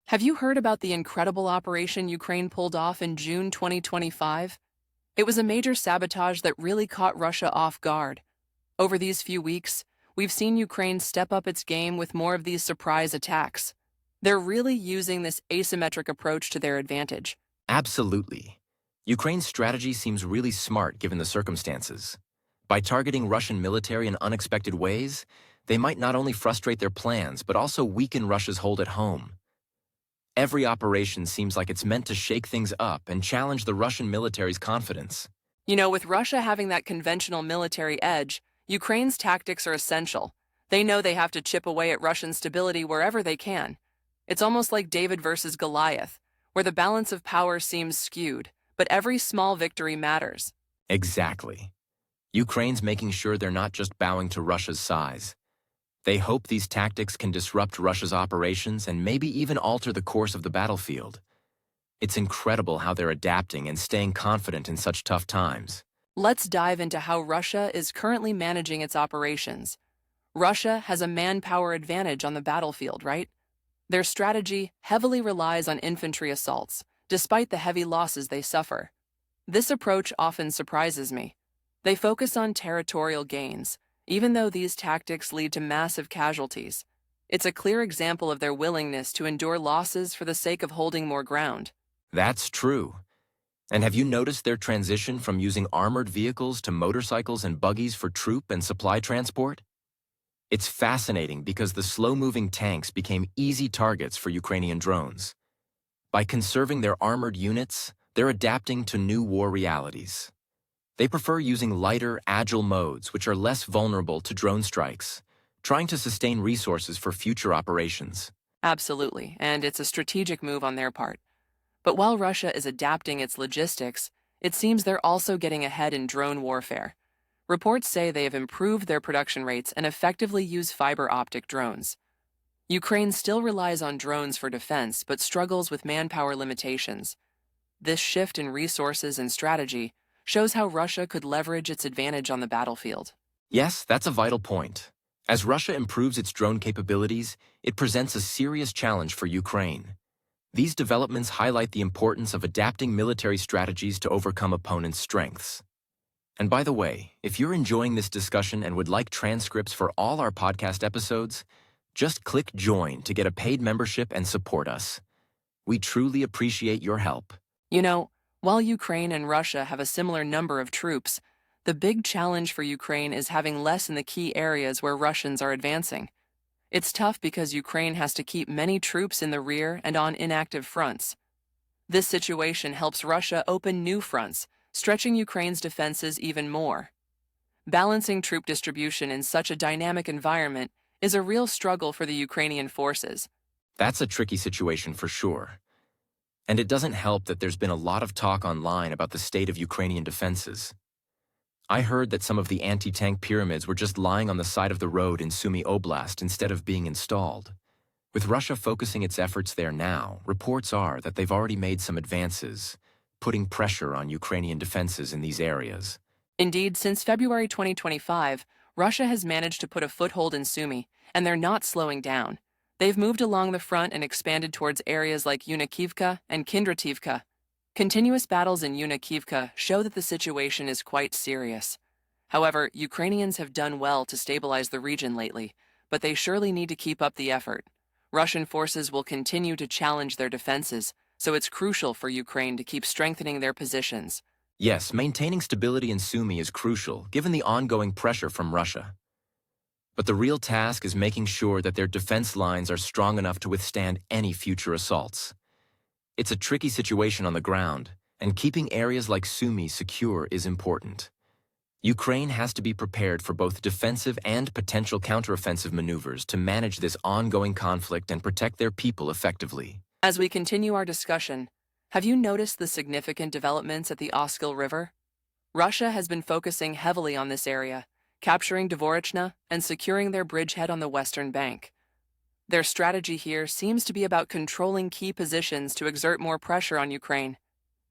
Have you heard about the incredible operation Ukraine pulled off in June 2025? It was a major sabotage that really caught Russia off guard. Over these few weeks, we've seen Ukraine step up its game with more of these surprise attacks. They're really using this asymmetric approach to their advantage. Absolutely. Ukraine's strategy seems really smart given the circumstances. By targeting Russian military in unexpected ways, they might not only frustrate their plans but also weaken Russia's hold at home. Every operation seems like it's meant to shake things up and challenge the Russian military's confidence. With Russia having that conventional military edge, Ukraine's tactics are essential. They know they have to chip away at Russian stability wherever they can. It's almost like David versus Goliath, where the balance of power seems skewed, but every small victory matters. Exactly. Ukraine's making sure they're not just bowing to Russia's size. They hope these tactics can disrupt Russia's operations and maybe even alter the course of the battlefield. It's incredible how they're adapting and staying confident in such tough times. Let's dive into how Russia is currently managing its operations. Russia has a manpower advantage on the battlefield, right? Their strategy heavily relies on infantry assaults, despite the heavy losses they suffer. This approach often surprises me. They focus on territorial gains, even though these tactics lead to massive casualties. It's a clear example of their willingness to endure losses for the sake of holding more ground. That's true. And have you noticed their transition from using armored vehicles to motorcycles and buggies for troop and supply transport? It's fascinating because the slow-moving tanks became easy targets for Ukrainian drones. By conserving their armored units, they're adapting to new war realities. They prefer using lighter, agile modes which are less vulnerable to drone strikes, trying to sustain resources for future operations. Absolutely, and it's a strategic move on their part. But while Russia is adapting its logistics, it seems they're also getting ahead in drone warfare. Reports say they have improved their production rates and effectively use fiber optic drones. Ukraine still relies on drones for defense but struggles with manpower limitations. This shift in resources and strategy shows how Russia could leverage its advantage on the battlefield. Yes, that's a vital point. As Russia improves its drone capabilities, it presents a serious challenge for Ukraine. These developments highlight the importance of adapting military strategies to overcome opponents' strengths. And by the way, if you're enjoying this discussion and would like transcripts for all our podcast episodes, just click Join to get a paid membership and support us. We truly appreciate your help. While Ukraine and Russia have a similar number of troops, the big challenge for Ukraine is having less in the key areas where Russians are advancing. It's tough because Ukraine has to keep many troops in the rear and on inactive fronts. This situation helps Russia open new fronts, stretching Ukraine's defenses even more. Balancing troop distribution in such a dynamic environment is a real struggle for the Ukrainian forces. That's a tricky situation for sure. And it doesn't help that there's been a lot of talk online about the state of Ukrainian defenses. I heard that some of the anti-tank pyramids were just lying on the side of the road in Sumy Oblast instead of being installed. With Russia focusing its efforts there now, reports are that they've already made some advances, putting pressure on Ukrainian defenses in these areas. Indeed, since February 2025, Russia has managed to put a foothold in Sumy, and they're not slowing down. They've moved along the front and expanded towards areas like Yunikivka and Kindrativka. Continuous battles in Yunikivka show that the situation is quite serious. However, Ukrainians have done well to stabilize the region lately, but they surely need to keep up the effort. Russian forces will continue to challenge their defenses, so it's crucial for Ukraine to keep strengthening their positions. Yes, maintaining stability in Sumy is crucial, given the ongoing pressure from Russia. But the real task is making sure that their defense lines are strong enough to withstand any future assaults. It's a tricky situation on the ground, and keeping areas like Sumy secure is important. Ukraine has to be prepared for both defensive and potential counteroffensive maneuvers to manage this ongoing conflict and protect their people effectively. As we continue our discussion, have you noticed the significant developments at the Oscl River? Russia has been focusing heavily on this area, capturing Dvorichna and securing their bridgehead on the western bank. Their strategy here seems to be about controlling key positions to exert more pressure on Ukraine.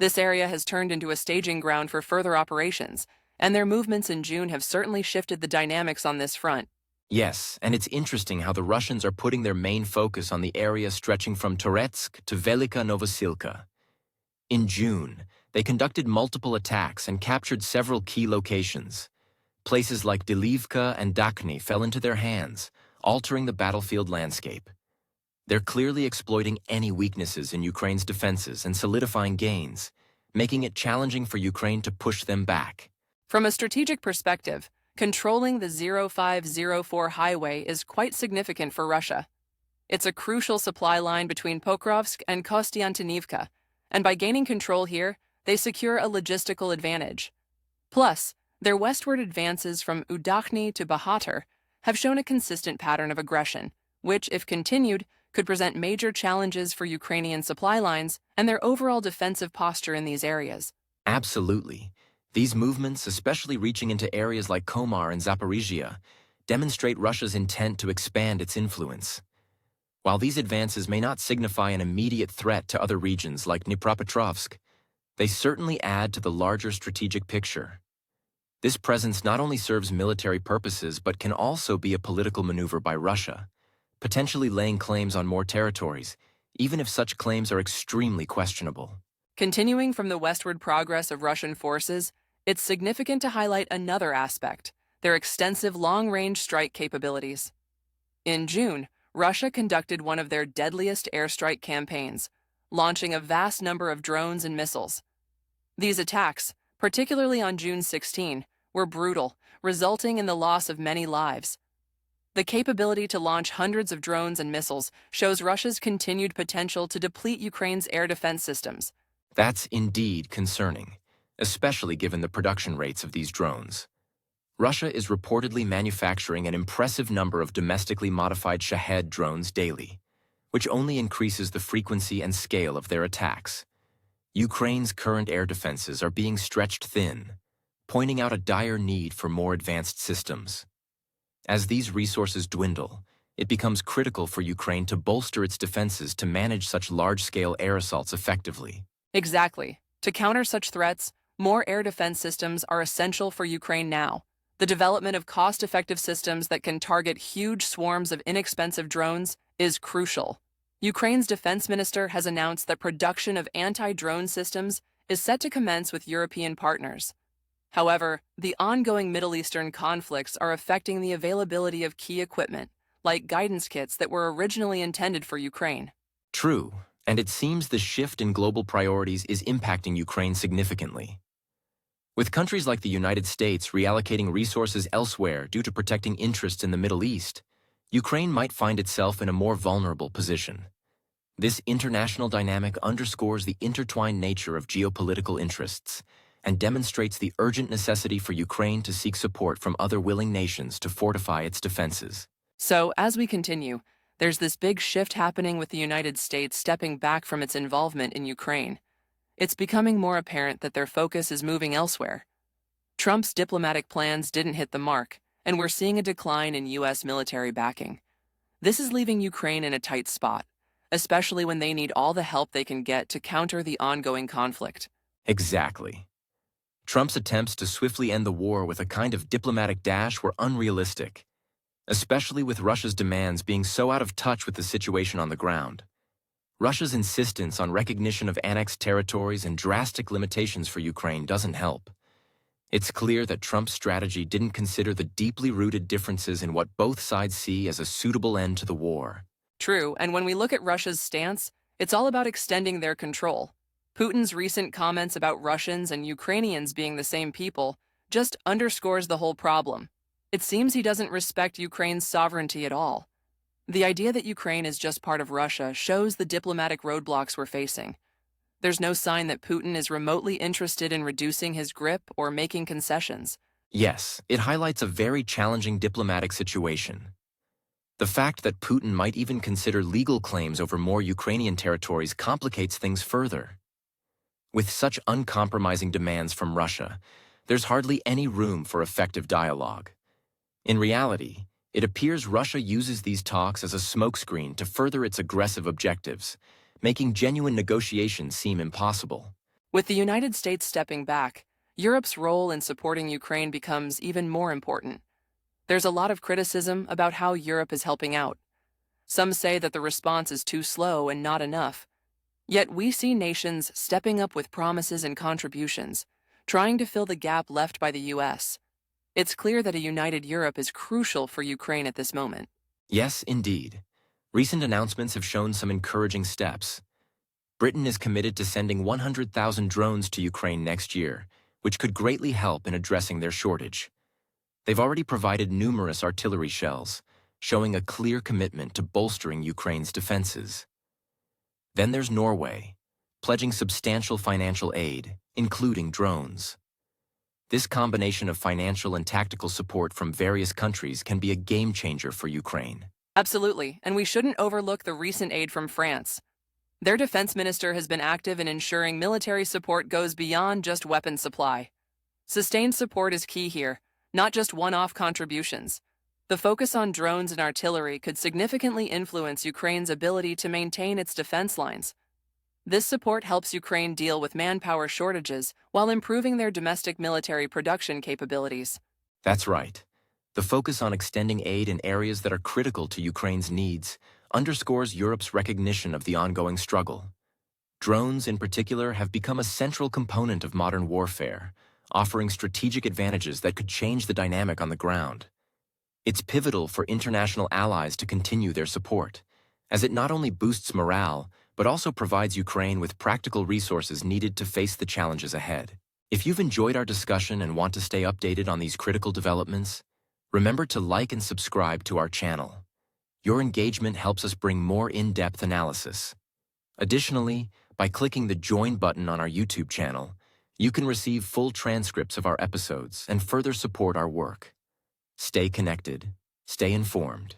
This area has turned into a staging ground for further operations, and their movements in June have certainly shifted the dynamics on this front. Yes, and it's interesting how the Russians are putting their main focus on the area stretching from Toretsk to Velika Novosilka. In June, they conducted multiple attacks and captured several key locations. Places like Delivka and Dakhny fell into their hands, altering the battlefield landscape. They're clearly exploiting any weaknesses in Ukraine's defenses and solidifying gains, making it challenging for Ukraine to push them back. From a strategic perspective, controlling the 0504 highway is quite significant for Russia. It's a crucial supply line between Pokrovsk and Kostiantynivka, and by gaining control here, they secure a logistical advantage. Plus, their westward advances from Udakhny to Bahatur have shown a consistent pattern of aggression, which, if continued, could present major challenges for Ukrainian supply lines and their overall defensive posture in these areas. Absolutely. These movements, especially reaching into areas like Komar and Zaporizhia, demonstrate Russia's intent to expand its influence. While these advances may not signify an immediate threat to other regions like Dnipropetrovsk, they certainly add to the larger strategic picture. This presence not only serves military purposes but can also be a political maneuver by Russia, potentially laying claims on more territories, even if such claims are extremely questionable. Continuing from the westward progress of Russian forces, it's significant to highlight another aspect: their extensive long-range strike capabilities. In June, Russia conducted one of their deadliest airstrike campaigns, launching a vast number of drones and missiles. These attacks, particularly on June 16, were brutal, resulting in the loss of many lives. The capability to launch hundreds of drones and missiles shows Russia's continued potential to deplete Ukraine's air defense systems. That's indeed concerning, especially given the production rates of these drones. Russia is reportedly manufacturing an impressive number of domestically modified Shahed drones daily, which only increases the frequency and scale of their attacks. Ukraine's current air defenses are being stretched thin, pointing out a dire need for more advanced systems. As these resources dwindle, it becomes critical for Ukraine to bolster its defenses to manage such large-scale air assaults effectively. Exactly. To counter such threats, more air defense systems are essential for Ukraine now. The development of cost-effective systems that can target huge swarms of inexpensive drones is crucial. Ukraine's defense minister has announced that production of anti-drone systems is set to commence with European partners. However, the ongoing Middle Eastern conflicts are affecting the availability of key equipment, like guidance kits that were originally intended for Ukraine. True, and it seems the shift in global priorities is impacting Ukraine significantly. With countries like the United States reallocating resources elsewhere due to protecting interests in the Middle East, Ukraine might find itself in a more vulnerable position. This international dynamic underscores the intertwined nature of geopolitical interests and demonstrates the urgent necessity for Ukraine to seek support from other willing nations to fortify its defenses. So, as we continue, there's this big shift happening with the United States stepping back from its involvement in Ukraine. It's becoming more apparent that their focus is moving elsewhere. Trump's diplomatic plans didn't hit the mark, and we're seeing a decline in U.S. military backing. This is leaving Ukraine in a tight spot, especially when they need all the help they can get to counter the ongoing conflict. Exactly. Trump's attempts to swiftly end the war with a kind of diplomatic dash were unrealistic, especially with Russia's demands being so out of touch with the situation on the ground. Russia's insistence on recognition of annexed territories and drastic limitations for Ukraine doesn't help. It's clear that Trump's strategy didn't consider the deeply rooted differences in what both sides see as a suitable end to the war. True, and when we look at Russia's stance, it's all about extending their control. Putin's recent comments about Russians and Ukrainians being the same people just underscores the whole problem. It seems he doesn't respect Ukraine's sovereignty at all. The idea that Ukraine is just part of Russia shows the diplomatic roadblocks we're facing. There's no sign that Putin is remotely interested in reducing his grip or making concessions. Yes, it highlights a very challenging diplomatic situation. The fact that Putin might even consider legal claims over more Ukrainian territories complicates things further. With such uncompromising demands from Russia, there's hardly any room for effective dialogue. In reality, it appears Russia uses these talks as a smokescreen to further its aggressive objectives, making genuine negotiations seem impossible. With the United States stepping back, Europe's role in supporting Ukraine becomes even more important. There's a lot of criticism about how Europe is helping out. Some say that the response is too slow and not enough. Yet we see nations stepping up with promises and contributions, trying to fill the gap left by the US. It's clear that a united Europe is crucial for Ukraine at this moment. Yes, indeed. Recent announcements have shown some encouraging steps. Britain is committed to sending 100,000 drones to Ukraine next year, which could greatly help in addressing their shortage. They've already provided numerous artillery shells, showing a clear commitment to bolstering Ukraine's defenses. Then there's Norway, pledging substantial financial aid, including drones. This combination of financial and tactical support from various countries can be a game changer for Ukraine. Absolutely, and we shouldn't overlook the recent aid from France. Their defense minister has been active in ensuring military support goes beyond just weapons supply. Sustained support is key here, not just one-off contributions. The focus on drones and artillery could significantly influence Ukraine's ability to maintain its defense lines. This support helps Ukraine deal with manpower shortages while improving their domestic military production capabilities. That's right. The focus on extending aid in areas that are critical to Ukraine's needs underscores Europe's recognition of the ongoing struggle. Drones, in particular, have become a central component of modern warfare, offering strategic advantages that could change the dynamic on the ground. It's pivotal for international allies to continue their support, as it not only boosts morale, but also provides Ukraine with practical resources needed to face the challenges ahead. If you've enjoyed our discussion and want to stay updated on these critical developments, remember to like and subscribe to our channel. Your engagement helps us bring more in-depth analysis. Additionally, by clicking the Join button on our YouTube channel, you can receive full transcripts of our episodes and further support our work. Stay connected, stay informed.